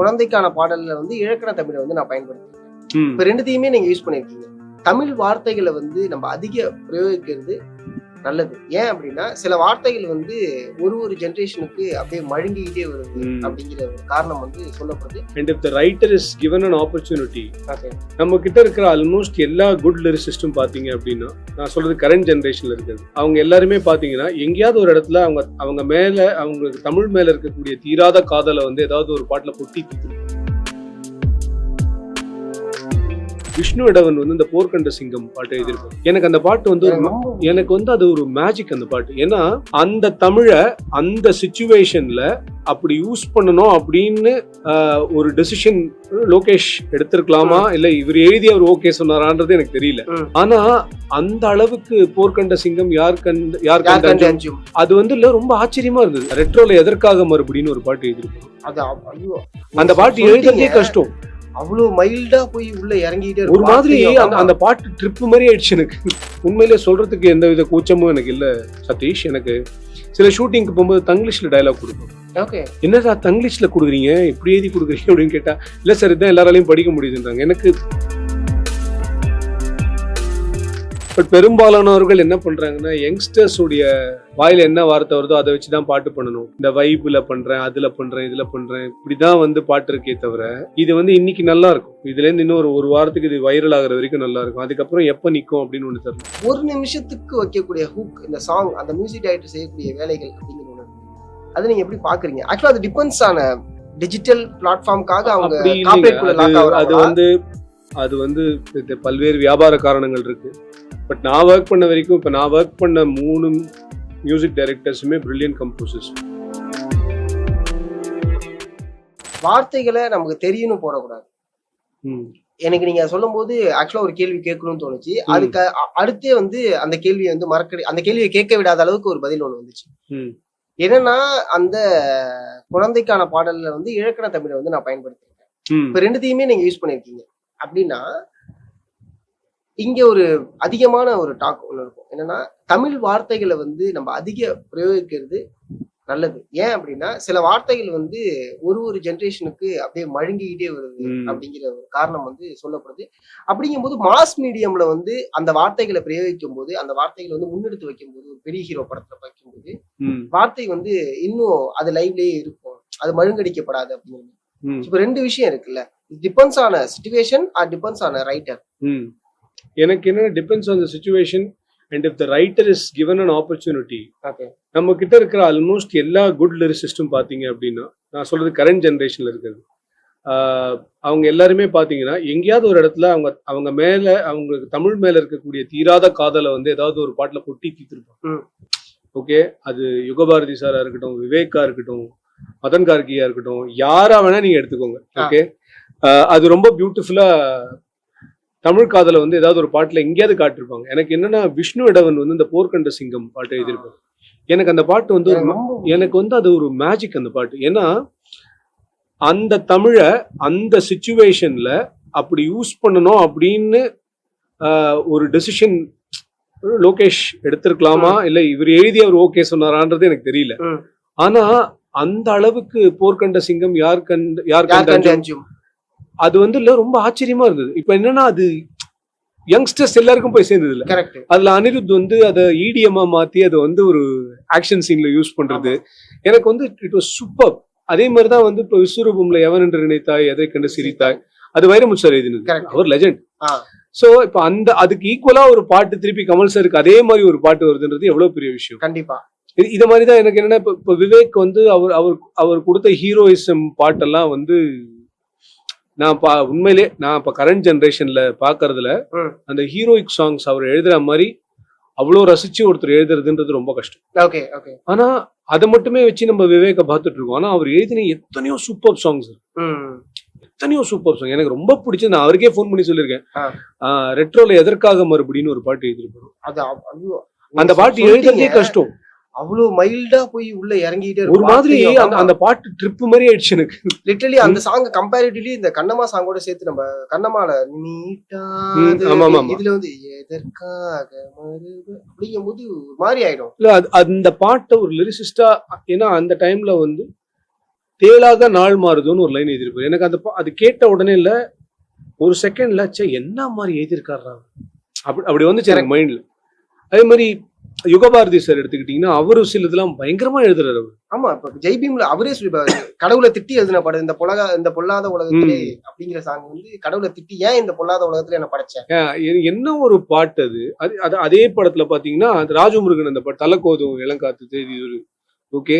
குழந்தைக்கான பாடல்ல வந்து இலக்கண தமிழை வந்து நான் பயன்படுத்திருக்கேன். இப்ப ரெண்டுத்தையுமே நீங்க யூஸ் பண்ணிருக்கீங்க. தமிழ் வார்த்தைகளை வந்து நம்ம அதிக பிரயோகிக்கிறது நல்லது. ஏன் அப்படின்னா சில வார்த்தைகள் வந்து ஒரு ஜெனரேஷனுக்கு அப்படியே மழுங்கிக்கிட்டே வருது அப்படிங்கிற ஒரு காரணம் வந்து சொல்லப்படுது. And if the writer is given an opportunity, நம்ம கிட்ட இருக்கிற ஆல்மோஸ்ட் எல்லா குட் லிரிசிஸ்டும் பாத்தீங்க அப்படின்னா, நான் சொல்றது கரண்ட் ஜெனரேஷன்ல இருக்கிறது, அவங்க எல்லாருமே பாத்தீங்கன்னா எங்கேயாவது ஒரு இடத்துல அவங்க மேல அவங்களுக்கு தமிழ் மேல இருக்கக்கூடிய தீராத காதலை வந்து ஏதாவது ஒரு பாட்டுல பொட்டி தீர்த்து. விஷ்ணு இடவன் வந்து இந்த போர்க்கண்ட சிங்கம் பாட்டு எழுதியிருக்கும். எனக்கு அந்த பாட்டு வந்து எனக்கு வந்து அது ஒரு மேஜிக் அந்த பாட்டு. ஏன்னா அந்த தமிழை அந்த சிச்சுவேஷன்ல அப்படி யூஸ் பண்ணணும் அப்படின்னு ஒரு டெசிஷன் லோகேஷ் எடுத்திருக்கலாமா இல்ல இவர் எழுதி அவர் ஓகே சொன்னாரான்றது எனக்கு தெரியல. ஆனா அந்த அளவுக்கு போர்க்கண்ட சிங்கம் யார் கண்ட அது வந்து இல்ல ரொம்ப ஆச்சரியமா இருந்தது. ரெட்ரோல எதற்காக மறுபடின்னு ஒரு பாட்டு எழுதியிருக்கும். அந்த பாட்டு எழுதுறதே கஷ்டம். அவ்வளவு மைல்டா போய் உள்ள இறங்கிட்டே ஒரு மாதிரி அந்த பாட்டு ட்ரிப் மாதிரி ஆயிடுச்சு எனக்கு. உண்மையிலே சொல்றதுக்கு எந்த வித கூச்சமும் எனக்கு இல்ல சதீஷ். எனக்கு சில ஷூட்டிங்க்கு போகும்போது தங்கிலீஷ்ல டயலாக் கொடுக்கும். என்ன சார் தங்கிலீஷ்ல கொடுக்குறீங்க, இப்படி எழுதி கொடுக்குறீங்க அப்படின்னு கேட்டா, இல்ல சார் இதான் எல்லாராலையும் படிக்க முடியுதுன்றாங்க. எனக்கு பட் பெரும்பாலானவர்கள் என்ன பண்றாங்கன்னா, யங்ஸ்டர்ஸ் உடைய வாயில என்ன வார்த்தை வருதோ அதை வச்சுதான் பாட்டு பண்ணணும். இந்த வைப்ல பண்றேன், அதுல பண்றேன், இதுல பண்றேன், இப்படிதான் வந்து பாட்டு இருக்கே தவிர இது வந்து இன்னைக்கு நல்லா இருக்கும், இதுல இருந்து இன்னும் ஒரு வாரத்துக்கு இது வைரல் ஆகுற வரைக்கும் நல்லா இருக்கும், அதுக்கப்புறம் எப்ப நிக்கும் அப்படின்னு ஒண்ணு தரணும். ஒரு நிமிஷத்துக்கு வைக்கக்கூடிய ஹூக், இந்த சாங், அந்த மியூசிக் டைரக்டர் செய்யக்கூடிய வேலைகள் அப்படிங்கிற ஒண்ணு, அது நீங்க எப்படி பாக்குறீங்க? ஆக்சுவலா அது டிபெண்ட்ஸ் ஆன டிஜிட்டல் பிளாட்ஃபார்முக்காக அவங்க அது வந்து பல்வேறு வியாபார காரணங்கள் இருக்கு. பட் நான் ஒர்க் பண்ண வரைக்கும், இப்போ நான் ஒர்க் பண்ண 3 மியூசிக் டைரக்டர்ஸுமே பிரில்லியன்ட் கம்போசர்ஸ். வார்த்தைகளை நமக்கு தெரியணும் போடக்கூடாது. எனக்கு நீங்க சொல்லும் போது ஆக்சுவலா ஒரு கேள்வி கேட்கணும்னு தோணுச்சு. அதுக்கு அடுத்தே வந்து அந்த கேள்வியை வந்து அந்த கேள்வியை கேட்க விடாத அளவுக்கு ஒரு பதில் ஒண்ணு வந்துச்சு. என்னன்னா அந்த குழந்தைக்கான பாடல்ல வந்து இலக்கண தமிழை வந்து நான் பயன்படுத்திருக்கேன். இப்ப ரெண்டுத்தையுமே நீங்க யூஸ் பண்ணிருக்கீங்க அப்படின்னா இங்க ஒரு அதிகமான ஒரு டாக் ஒண்ணு இருக்கும். என்னன்னா தமிழ் வார்த்தைகளை வந்து நம்ம அதிக பிரயோகிக்கிறது நல்லது. ஏன் அப்படின்னா சில வார்த்தைகள் வந்து ஒரு ஜெனரேஷனுக்கு அப்படியே மழுங்கிக்கிட்டே வருது அப்படிங்கிற ஒரு காரணம் வந்து சொல்லப்படுது. அப்படிங்கும்போது மாஸ் மீடியம்ல வந்து அந்த வார்த்தைகளை பிரயோகிக்கும் போது, அந்த வார்த்தைகளை வந்து முன்னெடுத்து வைக்கும் போது, ஒரு பெரிய ஹீரோ படத்துல வைக்கும்போது வார்த்தை வந்து இன்னும் அது லைவ்லயே இருக்கும், அது மழுங்கடிக்கப்படாது அப்படிங்கிறது. இப்ப 2 விஷயம் இருக்குல்ல, depends on situation or depends on writer. எனக்கு என்ன depends on the situation and if the writer is given an opportunity. நம்ம கிட்ட இருக்கிற ஆல்மோஸ்ட் எல்லா குட் லிரிசிஸ்டும் பாத்தீங்க அப்படின்னா, நான் சொல்றது கரண்ட் ஜெனரேஷன்ல இருக்கிறது, அவங்க எல்லாருமே பாத்தீங்கன்னா எங்கேயாவது ஒரு இடத்துல அவங்க மேல அவங்களுக்கு தமிழ் மேல இருக்கக்கூடிய தீராத காதலை வந்து ஏதாவது ஒரு பாட்டுல பொட்டி தீர்த்திருப்பாங்க. ஓகே, அது யுகபாரதி சாரா இருக்கட்டும், விவேக்கா இருக்கட்டும், மதன் கார்கியா இருக்கட்டும், யாரா வேணா நீங்க எடுத்துக்கோங்க. ஓகே, அது ரொம்ப பியூட்டிஃபுல்லா தமிழ் காதலை வந்து ஏதாவது ஒரு பாட்டுல எங்கேயாவது காட்டிருப்பாங்க. எனக்கு என்னன்னா விஷ்ணு இடவன் வந்து இந்த போர்க்கண்ட சிங்கம் பாட்டு எழுதியிருப்பாங்க. எனக்கு அந்த பாட்டு வந்து எனக்கு வந்து அது ஒரு மேஜிக் அந்த பாட்டு. ஏன்னா அந்த தமிழை அந்த சிச்சுவேஷன்ல அப்படி யூஸ் பண்ணணும் அப்படின்னு ஒரு டெசிஷன் லோகேஷ் எடுத்திருக்கலாமா இல்ல இவர் எழுதி அவர் ஓகே சொன்னாரான்றது எனக்கு தெரியல. ஆனா அந்த அளவுக்கு போர்க்கண்ட சிங்கம் யார் கண்ட அது வந்து இல்ல ரொம்ப ஆச்சரியமா இருந்தது. இப்ப என்னன்னா அது யங்ஸ்டர்ஸ் எல்லாருக்கும் போய் சேர்ந்தது இல்ல. அதுல அனிருத் வந்து அதை இடிஎம்மா மாத்தி அதை வந்து ஒரு ஆக்ஷன் சீன்ல யூஸ் பண்றது எனக்கு வந்து இட் வாஸ் சூப்பர். அதே மாதிரிதான் வந்து இப்ப விஸ்வரூபம்ல எவன் என்று நினைத்தாய் எதை கண்டு சிரித்தாய், அது வைரமுத்து சார் எழுதினது, அவர் லெஜெண்ட். சோ இப்ப அதுக்கு ஈக்குவலா ஒரு பாட்டு திருப்பி கமல் சாருக்கு அதே மாதிரி ஒரு பாட்டு வருதுன்றது எவ்வளவு பெரிய விஷயம். கண்டிப்பா இத மாதிரிதான் எனக்கு என்னன்னா இப்ப விவேக் வந்து அவர் கொடுத்த ஹீரோயிசம் பாட்டெல்லாம் வந்து நான் உண்மையிலே நான் இப்ப கரண்ட் ஜெனரேஷன்ல பாக்குறதுல அந்த ஹீரோயிக் சாங்ஸ் அவர் எழுதுற மாதிரி அவ்வளவு ரசிச்சு ஒருத்தர் எழுதுறதுன்றது ரொம்ப கஷ்டம். ஆனா அதை மட்டுமே வச்சு நம்ம விவேக பார்த்துட்டு இருக்கோம். ஆனா அவர் எழுதின எத்தனையோ சூப்பர் சாங்ஸ், எத்தனையோ சூப்பர் சாங் எனக்கு ரொம்ப பிடிச்சது. நான் அவருக்கே போன் பண்ணி சொல்லியிருக்கேன், ரெட்ரோல எதற்காக மறுபடின்னு ஒரு பாட்டு எழுதிருப்போம். அந்த பாட்டு எழுதுறதே கஷ்டம். அவ்வளவு மைல்டா போய் உள்ள இறங்கிட்டே ஒரு மாதிரி அந்த பாட்டு ட்ரிப் மாதிரி ஆயிடுச்சு எனக்கு. லிட்டரலி அந்த சாங் கம்பேரிட்டிவ்லி இந்த கண்ணம்மா சாங்கோட சேர்த்து நம்ம கண்ணம்மால நீட்டா இதுல வந்து எதற்காக அப்படிங்கும் போது ஒரு மாதிரி ஆயிடும். இல்ல அந்த பாட்டை ஒரு லிரிசிஸ்டா, ஏன்னா அந்த டைம்ல வந்து தேளாக நாள் மாறுதோன்னு ஒரு லைன் எழுதியிருப்பாரு. எனக்கு அது கேட்ட உடனே இல்ல ஒரு செகண்ட்ல என்ன மாதிரி எழுதியிருக்காரா அப்படி வந்துச்சு எனக்கு மைண்ட்ல. அதே மாதிரி யுகபாரதி சார் எடுத்துக்கிட்டீங்கன்னா அவரு சிலதெல்லாம் பயங்கரமா எழுதுறாரு அவர். ஆமா, இப்ப ஜெய்பீம்ல அவரே சொல்லிப்பாரு, கடவுளை திட்டி எழுதின படம் இந்த பொல்லாத உலகத்திலே அப்படிங்கிற சாங் வந்து கடவுளை திட்டி ஏன் இந்த பொல்லாத உலகத்துல என்ன படைச்சேன். என்ன ஒரு பாட்டு அது அதே படத்துல பாத்தீங்கன்னா அது ராஜமுருகன் அந்த பாட்டு தலக்கோதும் இளங்காத்து தேதி ஒரு ஓகே.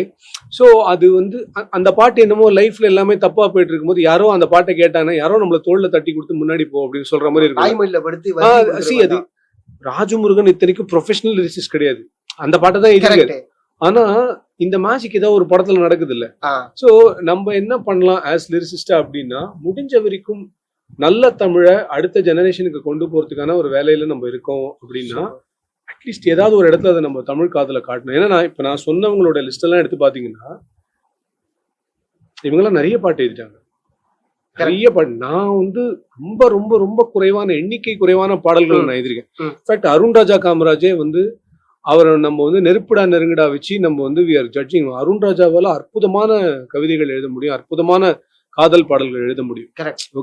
ஸோ அது வந்து அந்த பாட்டு என்னமோ லைஃப்ல எல்லாமே தப்பா போயிட்டு இருக்கும்போது யாரோ அந்த பாட்டை கேட்டாங்கன்னா யாரோ நம்மள தோல்ல தட்டி கொடுத்து முன்னாடி போ அப்படின்னு சொல்ற மாதிரி இருக்கும். அது ராஜமுருகன் இத்தனைக்கும் ப்ரொஃபஷனல் லிரிசிஸ்ட் கிடையாது, அந்த பாட்டை தான் எழுதிருக்காரு. ஆனா இந்த மேஜிக் ஏதாவது ஒரு படத்துல நடக்குது இல்ல. சோ நம்ம என்ன பண்ணலாம் ஆஸ் லிரிசிஸ்டா அப்படின்னா முடிஞ்ச வரைக்கும் நல்ல தமிழை அடுத்த ஜெனரேஷனுக்கு கொண்டு போறதுக்கான ஒரு வேலையில நம்ம இருக்கோம் அப்படின்னா அட்லீஸ்ட் ஏதாவது ஒரு இடத்துல அதை நம்ம தமிழ் காதல காட்டணும். ஏன்னா நான் சொன்னவங்களோட லிஸ்ட் எல்லாம் எடுத்து பாத்தீங்கன்னா இவங்கெல்லாம் நிறைய பாட்டு எழுதிட்டாங்க, நிறைய பாட்டு. நான் வந்து ரொம்ப ரொம்ப ரொம்ப குறைவான எண்ணிக்கை குறைவான பாடல்கள் நான் எழுதிருக்கேன். இன்ஃபேக்ட் அருண் ராஜா காமராஜே வந்து அவரை நம்ம வந்து நெருப்புடா நெருங்கடா வச்சு நம்ம வந்து வி ஆர் ஜட்ஜிங். அருண் ராஜாவால அற்புதமான கவிதைகள் எழுத முடியும், அற்புதமான காதல் பாடல்கள் எழுத முடியும்.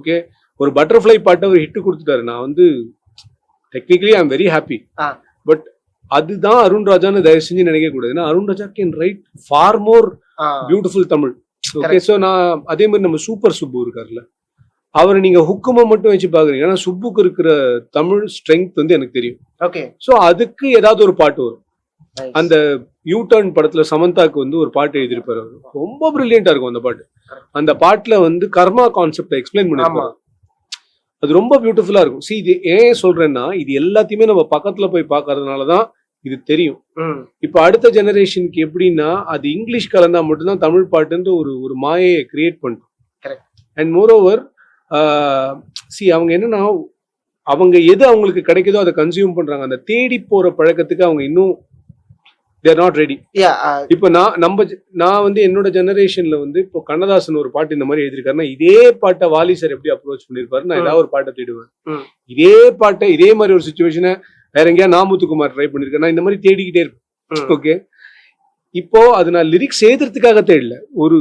ஓகே, ஒரு பட்டர்ஃப்ளை பாட்டை அவர் ஹிட் கொடுத்துட்டாரு. நான் வந்து technically I am very happy. But அதுதான் அருண் ராஜான்னு தயவு செஞ்சு நினைக்க கூடாது. ஏன்னா Arun Raja can write for more beautiful Tamil. Okay, so நான் அதே மாதிரி நம்ம சூப்பர் சுப்பு இருக்காருல்ல, அவரை நீங்க ஹுக்குமா மட்டும் வச்சு பாக்குறீங்க. ஏன்னா சுப்புக்கு இருக்கிற தமிழ் ஸ்ட்ரென்த் வந்து எனக்கு தெரியும். ஓகே, ஸோ அதுக்கு ஏதாவது ஒரு பாட்டு வரும். அந்த யூ டர்ன் படத்துல சமந்தாக்கு வந்து ஒரு பாட்டு எழுதியிருப்பாரு, ரொம்ப பிரில்லியண்டா இருக்கும் அந்த பாட்டு. அந்த பாட்டுல வந்து கர்மா கான்செப்டை எக்ஸ்பிளைன் பண்ணிருப்பாரு, அது ரொம்ப பியூட்டிஃபுல்லா இருக்கும். சி இது ஏன் சொல்றேன்னா இது எல்லாத்தையுமே நம்ம பக்கத்துல போய் பாக்குறதுனாலதான் இது தெரியும். இப்ப அடுத்த ஜெனரேஷனுக்கு எப்படின்னா அது இங்கிலீஷ் கலந்தா மட்டும்தான் தமிழ் பாட்டுன்ற ஒரு மாயையை கிரியேட் பண்ணும். அண்ட் மோர் ஓவர் சி அவங்க என்னன்னா அவங்க எது அவங்களுக்கு கிடைக்குதோ அதை கன்சியூம் பண்றாங்க. அந்த தேடி போற பழக்கத்துக்கு அவங்க இன்னும் தேர் நாட் ரெடி. இப்ப நான் வந்து என்னோட ஜெனரேஷன்ல வந்து இப்போ கண்ணதாசன் ஒரு பாட்டு இந்த மாதிரி எழுதிருக்காருன்னா இதே பாட்டை வாலி சார் எப்படி அப்ரோச் பண்ணிருப்பாரு, நான் ஏதாவது ஒரு பாட்டை தேடுவேன். இதே பாட்டை இதே மாதிரி ஒரு சுச்சுவேஷனை வேற எங்கேயா நாமுத்துக்குமார் ட்ரை பண்ணிருக்கேன், நான் இந்த மாதிரி தேடிக்கிட்டே இருப்பேன். ஓகே, இப்போ அது நான் லிரிக்ஸ் எழுதுறதுக்காக தேடல, ஒரு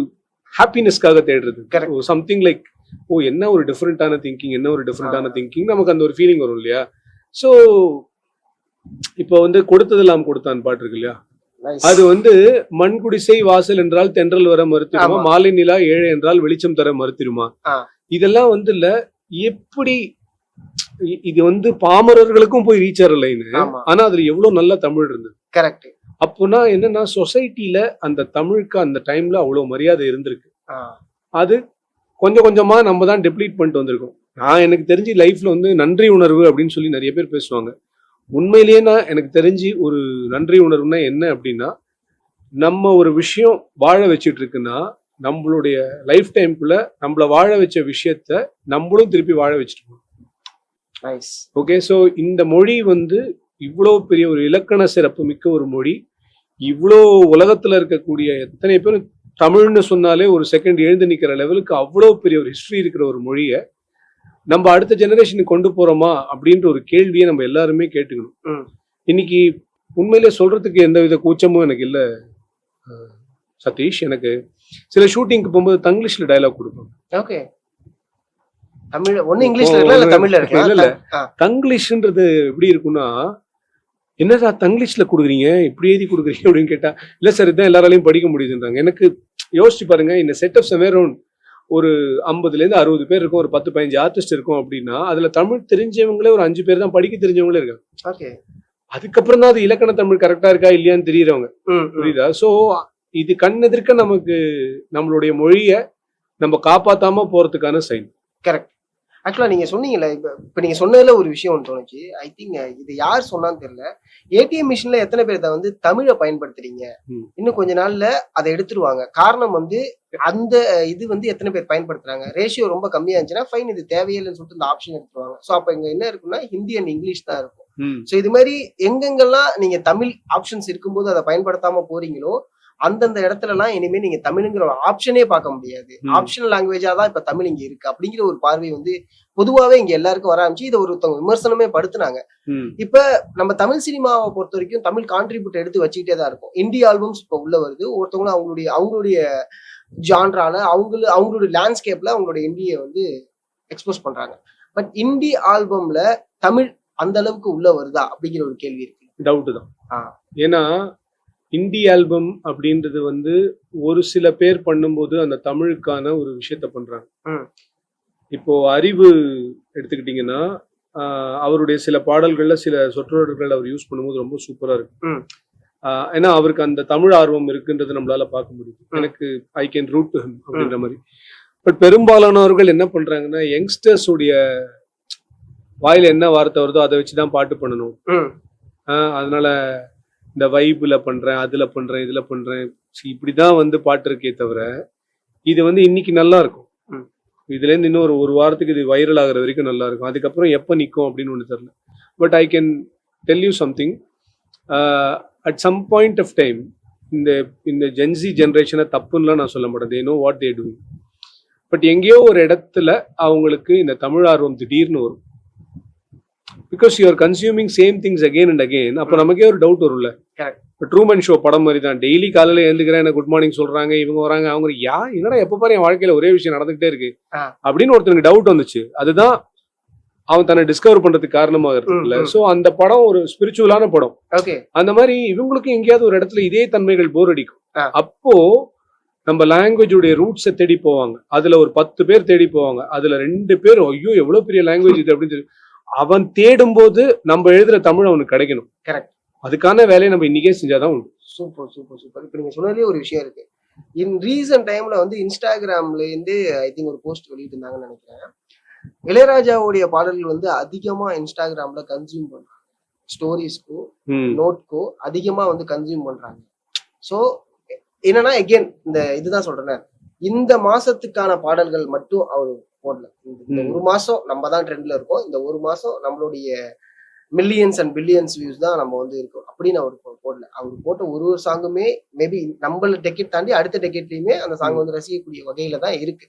ஹாப்பினஸ்க்காக தேடுறது. சம்திங் லைக் என்ன ஒரு டிஃப்ரெண்டான திங்கிங், என்ன ஒரு டிஃப்ரெண்டான திங்கிங், நமக்கு அந்த ஒரு ஃபீலிங் வரும் இல்லையா. ஸோ இப்போ வந்து கொடுத்ததெல்லாம் கொடுத்தான் பாட்டு இருக்கு இல்லையா, அது வந்து மண் குடிசை வாசல் என்றால் தென்றல் வர மறுத்திருமா, மாலை நிலா ஏழை என்றால் வெளிச்சம் தர மறுத்திருமா. இதெல்லாம் வந்து இல்ல எப்படி இது வந்து பாமரர்களுக்கும் போய் ரீச் ஆகிற லைன். ஆனா அதுல எவ்வளவு நல்ல தமிழ் இருந்தது. கரெக்ட். அப்போனா என்னன்னா சொசைட்டில அந்த தமிழுக்கு அந்த டைம்ல அவ்வளவு மரியாதை இருந்திருக்கு. அது கொஞ்சம் கொஞ்சமா நம்ம தான் டெப்ளீட் பண்ணிட்டு வந்திருக்கோம். எனக்கு தெரிஞ்சு லைஃப்ல வந்து நன்றி உணர்வு அப்படின்னு சொல்லி நிறைய பேர் பேசுவாங்க. உண்மையிலேயே எனக்கு தெரிஞ்சு ஒரு நன்றி உணர்வுனா என்ன அப்படின்னா நம்ம ஒரு விஷயம் வாழ வச்சுட்டு இருக்குன்னா நம்மளுடைய லைஃப் டைம்குள்ள நம்மள வாழ வச்ச விஷயத்த நம்மளும் திருப்பி வாழ வச்சுட்டு. ஓகே, ஸோ இந்த மொழி வந்து இவ்வளோ பெரிய ஒரு இலக்கண சிறப்பு மிக்க ஒரு மொழி. இவ்வளோ உலகத்துல இருக்கக்கூடிய எத்தனை பேர் தமிழ்னு சொன்னாலே ஒரு செகண்ட் எழுந்து நிக்கிற லெவலுக்கு அவ்வளோ பெரிய ஒரு ஹிஸ்டரி இருக்கிற ஒரு மொழியை நம்ம அடுத்த ஜெனரேஷனுக்கு கொண்டு போறோமா அப்படின்ற ஒரு கேள்வியை நம்ம எல்லாருமே கேட்டுக்கணும். இன்னைக்கு உண்மையிலே சொல்றதுக்கு எந்த வித கூச்சமும் எனக்கு இல்லை சதீஷ். எனக்கு சில ஷூட்டிங்க்கு போகும்போது தங்கிலீஷ்ல டயலாக் கொடுப்பாங்க. ஓகே, தமிழ் ஒண்ணு இங்கிலீஷ்ல இருக்கா இல்ல தமிழ்ல இருக்கா? இல்ல தங்கிலீஷ்ன்றது எப்படி இருக்குன்னா என்னடா தங்கிலீஷ்ல கொடுக்குறீங்க இப்படி எழுதி கொடுக்குறீங்க அப்படின்னு கேட்டா இல்ல சார் இதான் எல்லாராலையும் படிக்க முடியுதுன்றாங்க. எனக்கு யோசிச்சு பாருங்க, இந்த செட் ஆஃப் செமேரோன் ஒரு 50லேருந்து 60 பேர் இருக்கும், ஒரு 10-15 ஆர்டிஸ்ட் இருக்கும் அப்படின்னா அதுல தமிழ் தெரிஞ்சவங்களே ஒரு 5 பேர் தான் படிக்க தெரிஞ்சவங்களே இருக்காங்க. அதுக்கப்புறம் தான் அது இலக்கண தமிழ் கரெக்டா இருக்கா இல்லையான்னு தெரியறவங்க, புரியுதா? சோ இது கண் எதிர்க்க நமக்கு நம்மளுடைய மொழிய நம்ம காப்பாத்தாம போறதுக்கான சைன். கரெக்ட். ஆக்சுவலா நீங்க சொன்னீங்கல்ல, இப்ப நீங்க சொன்னதுல ஒரு விஷயம் ஒன்று தோணுச்சு. ஐ திங்க் இது யார் சொன்னான்னு தெரியல. ஏடிஎம் மிஷின்ல எத்தனை பேர் வந்து தமிழை பயன்படுத்துறீங்க, இன்னும் கொஞ்ச நாள்ல அதை எடுத்துருவாங்க. காரணம் வந்து அந்த இது வந்து எத்தனை பேர் பயன்படுத்துறாங்க, ரேஷியோ ரொம்ப கம்மியா இருந்துச்சுன்னா ஃபைன், இது தேவையில்லைன்னு சொல்லிட்டு இந்த ஆப்ஷன் எடுத்துருவாங்க. ஸோ அப்ப இங்க என்ன இருக்குன்னா ஹிந்தி அண்ட் இங்கிலீஷ் தான் இருக்கும். ஸோ இது மாதிரி எங்கெங்கெல்லாம் நீங்க தமிழ் ஆப்ஷன்ஸ் இருக்கும்போது அதை பயன்படுத்தாம போறீங்களோ அந்தந்த இடத்துல எல்லாம் இனிமே நீங்க தமிழ்ங்கிற ஒரு ஆப்ஷனே பார்க்க முடியாது. ஆப்ஷனல் லாங்குவேஜா தான் இப்ப தமிழ் இங்க இருக்கு அப்படிங்கிற ஒரு பார்வை வந்து பொதுவாவே இங்க எல்லாருக்கும் வர ஆரம்பிச்சு. இதை ஒருத்தவங்க விமர்சனமே படுத்துனாங்க. இப்ப நம்ம தமிழ் சினிமாவை பொறுத்த வரைக்கும் தமிழ் கான்ட்ரிபியூட் எடுத்து வச்சுக்கிட்டே தான் இருக்கும். இந்திய ஆல்பம்ஸ் இப்ப உள்ள வருது. ஒருத்தவங்களும் அவங்களுடைய ஜான்ரால அவங்களோட லேண்ட்ஸ்கேப்ல அவங்களோட இந்தியை வந்து எக்ஸ்போஸ் பண்றாங்க. பட் இந்தி ஆல்பம்ல தமிழ் அந்த அளவுக்கு உள்ள வருதா அப்படிங்கிற ஒரு கேள்வி இருக்கு. டவுட் தான். ஏன்னா இந்தி ஆல்பம் அப்படின்றது வந்து ஒரு சில பேர் பண்ணும்போது அந்த தமிழுக்கான ஒரு விஷயத்த பண்றாங்க. இப்போ அறிவு எடுத்துக்கிட்டீங்கன்னா அவருடைய சில பாடல்கள்ல சில சொற்றொடர்கள் அவர் யூஸ் பண்ணும்போது ரொம்ப சூப்பரா இருக்கு. ஏன்னா அவருக்கு அந்த தமிழ் ஆர்வம் இருக்குன்றது நம்மளால பார்க்க முடியும். எனக்கு I can root to him அப்படின்ற மாதிரி. பட் பெரும்பாலானவர்கள் என்ன பண்றாங்கன்னா யங்ஸ்டர்ஸ் உடைய வாயில என்ன வார்த்தை வருதோ அதை வச்சுதான் பாட்டு பண்ணணும். அதனால இந்த வைப்ல பண்றேன், அதுல பண்றேன், இதுல பண்றேன், இப்படிதான் வந்து பாட்டு இருக்கே தவிர இது வந்து இன்னைக்கு நல்லா இருக்கும். இதுல இருந்து இன்னும் ஒரு வாரத்துக்கு இது வைரல் ஆகுற வரைக்கும் நல்லா இருக்கும். அதுக்கப்புறம் எப்ப நிற்கும் அப்படின்னு ஒண்ணு தெரியல. But I can tell you something. At some point of time இந்த ஜென்சி ஜென்ரேஷனை தப்புன்னுலாம் நான் சொல்ல மாட்டேன். They know what they do. But எங்கேயோ ஒரு இடத்துல அவங்களுக்கு இந்த தமிழ் ஆர்வம் திடீர்னு வரும். Because you are consuming same things again and again. அப்போ நமக்கே ஒரு டவுட் வரும்ல. ட்ரூமன் ஷோ படம் மாதிரி தான். டெய்லி காலையில எழுந்துக்கிறேன், எனக்கு குட் மார்னிங் சொல்றாங்க, இவங்க வராங்க, அவங்க என்னடா எப்ப பாரு என் வாழ்க்கையில ஒரே விஷயம் நடந்துகிட்டே இருக்கு அப்படின்னு ஒருத்தனுக்கு டவுட் வந்துச்சு. அதுதான் அவன் தன்னை டிஸ்கவர் பண்றதுக்கு காரணமாக இருக்குல்ல. சோ அந்த படம் ஒரு ஸ்பிரிச்சுவலான படம். அந்த மாதிரி இவங்களுக்கும் எங்கேயாவது ஒரு இடத்துல இதே தன்மைகள் போர் அடிக்கும். அப்போ நம்ம லாங்குவேஜுடைய ரூட்ஸை தேடி போவாங்க. அதுல ஒரு 10 பேர் தேடி போவாங்க. அதுல 2 பேர் ஐயோ எவ்வளவு பெரிய லாங்குவேஜ் இது அப்படின்னு சொல்லி அவன் தேடும் போது நம்ம எழுதுற தமிழ் அவனுக்கு கிடைக்கணும். கரெக்ட். அதுக்கான வேலையை நம்ம இன்னைக்கே செஞ்சாதான் உண்டு. Super super super. இப்ப நீங்க சொன்னதுலயே ஒரு விஷயம் இருக்கு. இன் ரீசன்ட் டைம்ல வந்து இன்ஸ்டாகிராம்ல இருந்து ஐ திங்க் ஒரு போஸ்ட் வெளியிட்டு இருந்தாங்கன்னு நினைக்கிறேன். இளையராஜாவுடைய பாடல்கள் வந்து அதிகமா இன்ஸ்டாகிராம்ல கன்சியூம் பண்றாங்க. ஸ்டோரிஸ்க்கோ நோட்கோ அதிகமா வந்து கன்சியூம் பண்றாங்க. சோ என்னன்னா எகெயின் இந்த இதுதான் சொல்றேன், இந்த மாசத்துக்கான பாடல்கள் மட்டும் அவரு போடல. இந்த ஒரு மாசம் நம்ம தான் ட்ரெண்ட்ல இருக்கோம், இந்த ஒரு மாசம் நம்மளுடைய மில்லியன்ஸ் அண்ட் பில்லியன்ஸ் வியூஸ் தான் நம்ம வந்து இருக்கோம் அப்படின்னு அவர் போடல. அவர் போட்ட ஒரு சாங்குமே மேபி நம்மள டெக்கெட் தாண்டி அடுத்த டெக்கெட்லயுமே அந்த சாங் வந்து ரசிக்கக்கூடிய வகையில தான் இருக்கு.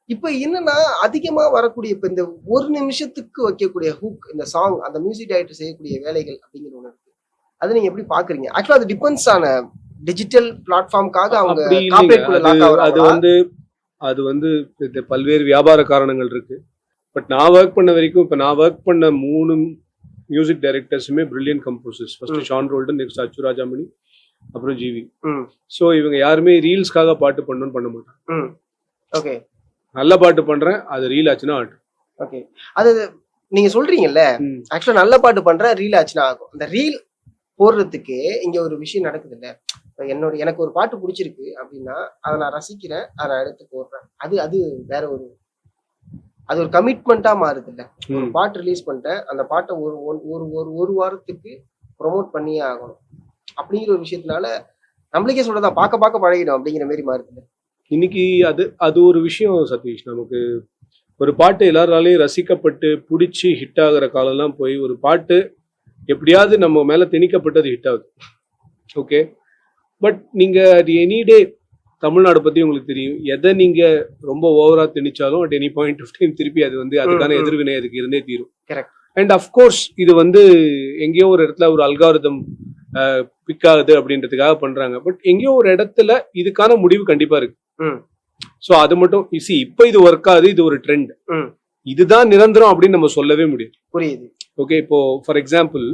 இப்ப என்னன்னா அதிகமா வரக்கூடிய இப்ப இந்த ஒரு நிமிஷத்துக்கு வைக்கக்கூடிய ஹூக், இந்த சாங், அந்த மியூசிக் டைரக்டர் செய்யக்கூடிய வேலைகள் அப்படிங்கிற ஒண்ணு இருக்கு. அது நீங்க எப்படி பாக்குறீங்க? ஆக்சுவலா அது டிபெண்ட்ஸ் ஆன டிஜிட்டல் பிளாட்ஃபார்முக்காக அவங்க அது வந்து பல்வேறு வியாபார காரணங்கள் இருக்கு. பட் நான் ஒர்க் பண்ண வரைக்கும் இப்ப நான் ஒர்க் பண்ண 3 மியூசிக் டைரக்டர்ஸுமே brilliant composers. First Sean Roldan, next Achu Rajamani, அப்புறம் ஜிவி. சோ இவங்க யாருமே ரீல்ஸ்க்காக பாட்டு பண்ணணும்னு பண்ண மாட்டாங்க. ஓகே, நல்ல பாட்டு பண்றேன், அது ரீல் ஆச்சுன்னா ஆட்டும். ஓகே, அது நீங்க சொல்றீங்கல்ல, ஆக்சுவலா நல்ல பாட்டு பண்றேன் ரீல் ஆச்சுன்னா ஆகும். அந்த ரீல் போடுறதுக்கு இங்க ஒரு விஷயம் நடக்குது இல்ல. எனக்கு ஒரு பாட்டு பிடிச்சிருக்கு அப்படின்னா அதை நான் ரசிக்கிறேன், அதை நான் எடுத்து போடுறேன். அது வேற ஒரு அது ஒரு கமிட்மெண்டா மாறுது இல்ல. ஒரு பாட்டு ரிலீஸ் பண்ணிட்டேன், அந்த பாட்டை ஒரு வாரத்துக்கு ப்ரொமோட் பண்ணியே ஆகணும் அப்படிங்கிற ஒரு விஷயத்தினால நம்மளுக்கே சொல்றதா பார்க்க பழகிடும் அப்படிங்கிற மாதிரி மாறுது. இன்னைக்கு அது ஒரு விஷயம் சதீஷ். நமக்கு ஒரு பாட்டு எல்லாராலையும் ரசிக்கப்பட்டு பிடிச்சி ஹிட் ஆகுற காலம்லாம் போய் ஒரு பாட்டு எப்படியாவது நம்ம மேல திணிக்கப்பட்டது ஹிட் ஆகுது. ஓகே, பட் நீங்க அது எனி டே தமிழ்நாடு பத்தி உங்களுக்கு தெரியும், எதை நீங்க ரொம்ப ஓவரா திணிச்சாலும் at any point of time திருப்பி அது வந்து அதுக்கான எதிர்வினை அதுக்கு இருந்தே தீரும். அண்ட் அஃப்கோர்ஸ் இது வந்து எங்கேயோ ஒரு இடத்துல ஒரு அல்காரிதம் பிக் ஆகுது அப்படின்றதுக்காக பண்றாங்க. பட் எங்கேயோ ஒரு இடத்துல இதுக்கான முடிவு கண்டிப்பா இருக்கு. சோ அது மட்டும் இப்ப இது ஒர்க் ஆகுது, இது ஒரு ட்ரெண்ட், இதுதான் நிரந்தரம் அப்படின்னு நம்ம சொல்லவே முடியும். புரியுது. ஓகே, இப்போ ஃபார் எக்ஸாம்பிள்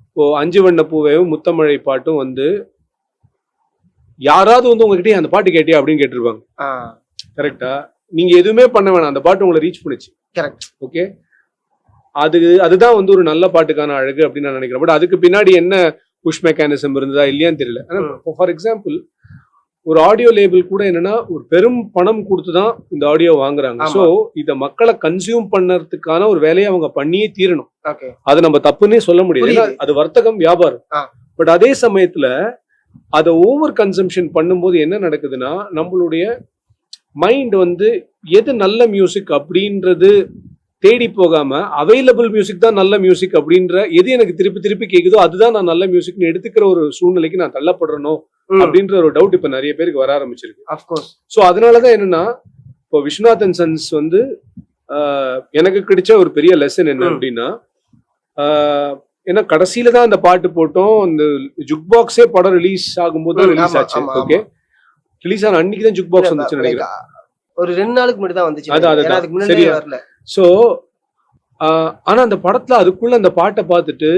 இப்போ 5 வண்ண பூவையும் முத்தமழை பாட்டும் வந்து யாராவது வந்து உங்ககிட்ட அந்த பாட்டு கேட்டியா அப்படின்னு கேட்டிருப்பாங்க. கரெக்டா? நீங்க எதுவுமே பண்ண வேணாம், அந்த பாட்டு உங்களை ரீச் பண்ணுச்சு. கரெக்ட். ஓகே, அதுதான் வந்து ஒரு நல்ல பாட்டுக்கான அழகு அப்படின்னு நான் நினைக்கிறேன். பட் அதுக்கு பின்னாடி என்ன புஷ் மெக்கானிசம் இருந்ததா இல்லையான்னு தெரியல. ஃபார் எக்ஸாம்பிள் ஒரு ஆடியோ லேபிள் கூட என்னன்னா ஒரு பெரும் பணம் கொடுத்துதான் இந்த ஆடியோ வாங்குறாங்க. சோ இத மக்களை கன்சியூம் பண்ணறதுக்கான ஒரு வேலையை அவங்க பண்ணியே தீரணும். அது நம்ம தப்புன்னே சொல்ல முடியாது, அது வர்த்தகம், வியாபாரம். பட் அதே சமயத்துல அதை ஓவர் கன்சம்ஷன் பண்ணும்போது என்ன நடக்குதுன்னா நம்மளுடைய மைண்ட் வந்து எது நல்ல மியூசிக் அப்படின்றது தேடி போகாம அவைலபிள் மியூசிக் தான் நல்ல மியூசிக் அப்படின்ற எது எனக்கு திருப்பி கேக்குதோ அதுதான் நான் நல்ல மியூசிக்னு எடுத்துக்கிற ஒரு சூழ்நிலைக்கு நான் தள்ளப்படுறனோ அப்படின்ற ஒரு டவுட் இப்ப நிறைய பேருக்கு வர ஆரம்பிச்சிருக்கு. சோ அதனாலதான் என்னன்னா இப்போ விஸ்வநாதன் சன்ஸ் வந்து எனக்கு கிடைச்ச ஒரு பெரிய லெசன் என்ன அப்படின்னா, ஏன்னா கடைசியில தான் அந்த பாட்டு போட்டோம், அந்த ஜுக் பாக்ஸே படம் ரிலீஸ் ஆகும்போது தான் ரிலீஸ் ஆச்சு. ஓகே, ரிலீஸ் ஆன அன்னைக்கு தான் ஜுக் பாக்ஸ் வந்துச்சு நினைக்கிறேன். ஒரு 2 நாளுக்கு முன்னாடி தான் வந்துச்சு. அதான் ஏன்னா அதுக்கு முன்னாடி சரியா வரல. சோ ஆனா அந்த படத்துல அதுக்குள்ள அந்த பாட்டை பார்த்துட்டு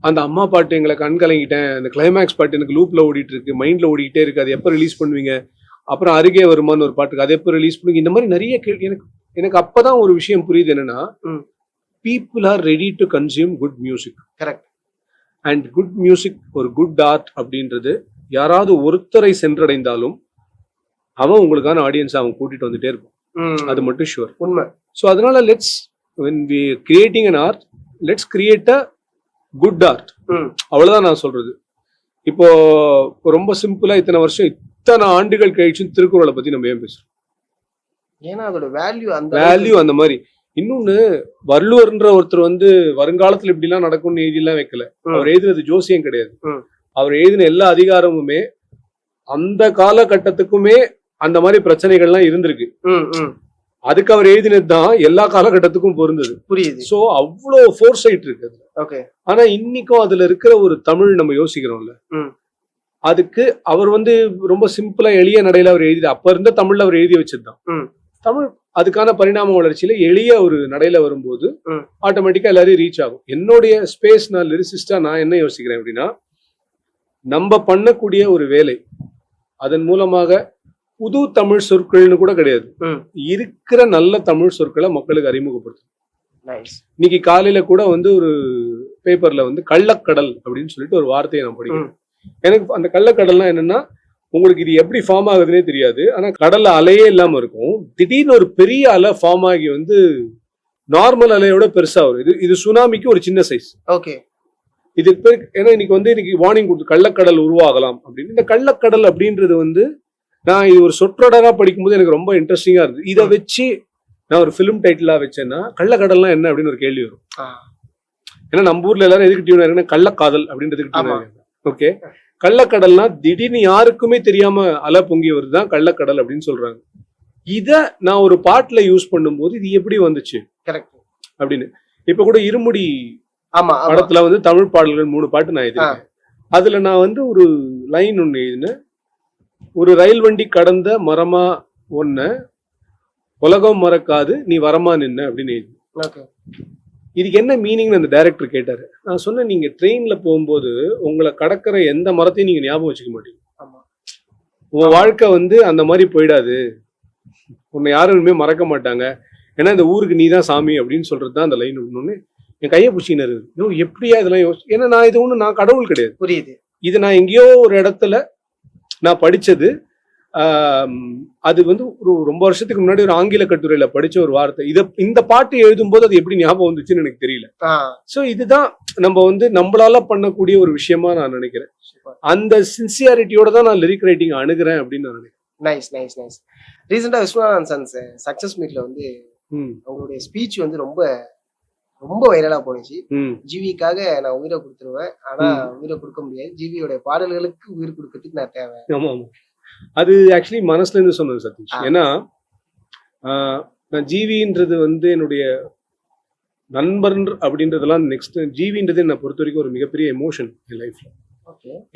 அந்த அம்மா பாட்டு எங்களை கண் கலங்கிட்டேன், அந்த கிளைமேக்ஸ் பாட்டு எனக்கு லூப்ல ஓடிட்டு இருக்கு, மைண்ட்ல ஓடிக்கிட்டே இருக்கு, அது எப்போ ரிலீஸ் பண்ணுவீங்க, அப்புறம் அருகே வருமான்னு ஒரு பாட்டுக்கு அது எப்போ ரிலீஸ் பண்ணுவீங்க, இந்த மாதிரி நிறைய கேள்வி. எனக்கு அப்பதான் ஒரு விஷயம் புரியுது, என்னன்னா people are ready to consume good music. Correct. And good music, ஒரு குட் ஆர்ட் அப்படின்றது யாராவது ஒருத்தரை சென்றடைந்தாலும் அவன் உங்களுக்கான ஆடியன்ஸ் அவன் கூட்டிட்டு வந்துட்டே இருக்கும், அது மட்டும் ஷுவர். உண்மை. ஸோ அதனால let's when we creating an art, let's create a good art. அவ்வளவுதான் நான் சொல்றது. இப்போ ரொம்ப சிம்பிளா இத்தனை வருஷம் இத்தனை ஆண்டுகள் கழிச்சு திருக்குறளை பத்தி நம்ம ஏன் பேசுறோம்? ஏன்னா அதோட வேல்யூ அந்த மாதிரி. இன்னொன்னு, வள்ளுவர்ன்ற ஒருத்தர் வந்து வருங்காலத்துல இப்படி எல்லாம் நடக்கும்னு எழுதிலாம் வைக்கல. அவர் எழுதுனது ஜோசியம் கிடையாது. அவர் எழுதின எல்லா அதிகாரமுமே அந்த காலகட்டத்துக்குமே அந்த மாதிரி பிரச்சனைகள்லாம் இருந்திருக்கு. அதுக்கு அவர் எழுதினது தான் எல்லா காலகட்டத்துக்கும் பொருந்தது. புரியுது. சோ அவ்வளோ ஃபோர்சைட் இருக்கு. ஓகே. ஆனா இன்னைக்கும் அதுல இருக்கிற ஒரு தமிழ் நம்ம யோசிக்கிறோம்ல, அதுக்கு அவர் வந்து ரொம்ப சிம்பிளா எளிய நடையில அவர் எழுதி, அப்ப இருந்த தமிழ்ல அவர் எழுதி வச்சதுதான் தமிழ். அதுக்கான பரிணாம வளர்ச்சியில எளிய ஒரு நடையில வரும்போது ஆட்டோமேட்டிக்கா எல்லாரையும் ரீச் ஆகும். என்னுடைய ஸ்பேஸ், நான் லிரிசிஸ்டா நான் என்ன யோசிக்கிறேன் அப்படின்னா, நம்ம பண்ணக்கூடிய ஒரு வேலை அதன் மூலமாக புது தமிழ் சொற்கள்னு கூட கிடையாது, இருக்கிற நல்ல தமிழ் சொற்களை மக்களுக்கு அறிமுகப்படுத்தும். இன்னைக்கு காலையில கூட வந்து ஒரு பேப்பர்ல வந்து கள்ளக்கடல் அப்படின்னு சொல்லிட்டு ஒரு வார்த்தையை நான் படிக்கிறேன். எனக்கு அந்த கள்ளக்கடல்னா என்னன்னா, உங்களுக்கு இது எப்படி ஃபார்ம் ஆகுதுன்னே தெரியாது, ஆனா கடல்ல அலையே இல்லாம இருக்கும், திடீர்னு ஒரு பெரிய அலை ஃபார்ம் ஆகி வந்து நார்மல் அலையோட பெருசா வரும். இது சுனாமிக்கு ஒரு சின்ன சைஸ். ஓகே. இது ஏன்னா இன்னைக்கு வார்னிங் கொடுத்து கள்ளக்கடல் உருவாகலாம் அப்படின்னு. இந்த கள்ளக்கடல் அப்படின்றது வந்து நான் இது ஒரு சொற்றொடரா படிக்கும்போது எனக்கு ரொம்ப இன்ட்ரெஸ்டிங்கா இருக்கு. இதை வச்சு நான் ஒரு பிலிம் டைட்டிலா வச்சேன்னா கள்ளக்கடல்லாம் என்ன அப்படின்னு ஒரு கேள்வி வரும். ஏன்னா நம்ம ஊர்ல எல்லாரும் எதுக்கு டியூன் ஆயிருக்குன்னா கள்ளக்காதல் அப்படின்றதுக்கு டியூன் ஆயிருக்காங்க. ஓகே. கள்ளக்கடல்னா திடீர்னு யாருக்குமே தெரியாம அலை பொங்கி வருதுதான் கள்ளக்கடல் அப்படின்னு சொல்றாங்க. இத நான் ஒரு பாட்டுல யூஸ் பண்ணும்போது இது எப்படி வந்துச்சு அப்படின்னு. இப்ப கூட இருமுடி படத்துல வந்து தமிழ் பாடல்கள் 3 பாட்டு நான் எழுதிருக்கேன். அதுல நான் வந்து ஒரு லைன் ஒண்ணு எழுதினேன், ஒரு ரயில் வண்டி கடந்த மரமா ஒன்ன உலகம் மறக்காது நீ வரமா நின்ன அப்படின்னு எழுதி. இதுக்கு என்ன மீனிங்னு அந்த டைரக்டர் கேட்டாரு. நான் சொன்னேன், நீங்க ட்ரெயின்ல போகும்போது உங்களை கடக்கிற எந்த மரத்தையும் நீங்க ஞாபகம் வச்சுக்க மாட்டீங்க. உன் வாழ்க்கை வந்து அந்த மாதிரி போயிடாது, உன்னை யாருமே மறக்க மாட்டாங்க, ஏன்னா இந்த ஊருக்கு நீ தான் சாமி அப்படின்னு சொல்றதுதான் அந்த லைன். ஒண்ணு என் கையை பிடிச்சின்னு இருக்கு, எப்படியா இதெல்லாம் ஏன்னா நான் இது ஒண்ணு, நான் கடவுள் கிடையாது. புரியுது. இது நான் எங்கேயோ ஒரு இடத்துல நான் படிச்சது. அது வந்து ஒரு ரொம்ப வருஷத்துக்கு முன்னாடி ஒரு ஆங்கில கட்டுரையில படிச்ச ஒரு வார்த்தை. இந்த பாட்டு எழுதும் போது அது எப்படி ஞாபகம் வந்துச்சுன்னு எனக்கு தெரியல. சோ இதுதான் நம்ம வந்து நம்மளால பண்ணக்கூடிய ஒரு விஷயமா நான் நினைக்கிறேன். அந்த சின்சியாரிட்டியோட தான் நான் லிரிக் ரைட்டிங் அணுகிறேன் அப்படின்னு நான் நினைக்கிறேன். Nice nice nice. ரீசெண்டா விஸ்வநாதன் சன்ஸ் சக்சஸ் மீட்ல வந்து அவங்களுடைய ஸ்பீச் வந்து ரொம்ப ரொம்ப வைரலா போனுச்சு. ஜிவிக்காக நான் உயிரை கொடுத்துருவேன், ஆனா உயிரை கொடுக்க முடியாது, ஜிவியோட பாடல்களுக்கு உயிர் கொடுக்கறதுக்கு நான் தேவை. ஆமா ஆமா, அது ஆக்சுவலி மனசுல இருந்து சொன்னது சதீஷ். ஏன்னா நான் ஜிவின்றது வந்து என்னுடைய நண்பர் அப்படின்றதெல்லாம் நெக்ஸ்ட். ஜிவின்றது என்னை பொறுத்த வரைக்கும் ஒரு மிகப்பெரிய எமோஷன் என் லைஃப்ல.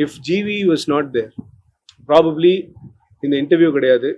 If GV was not there probably இந்த இன்டர்வியூ கிடையாது.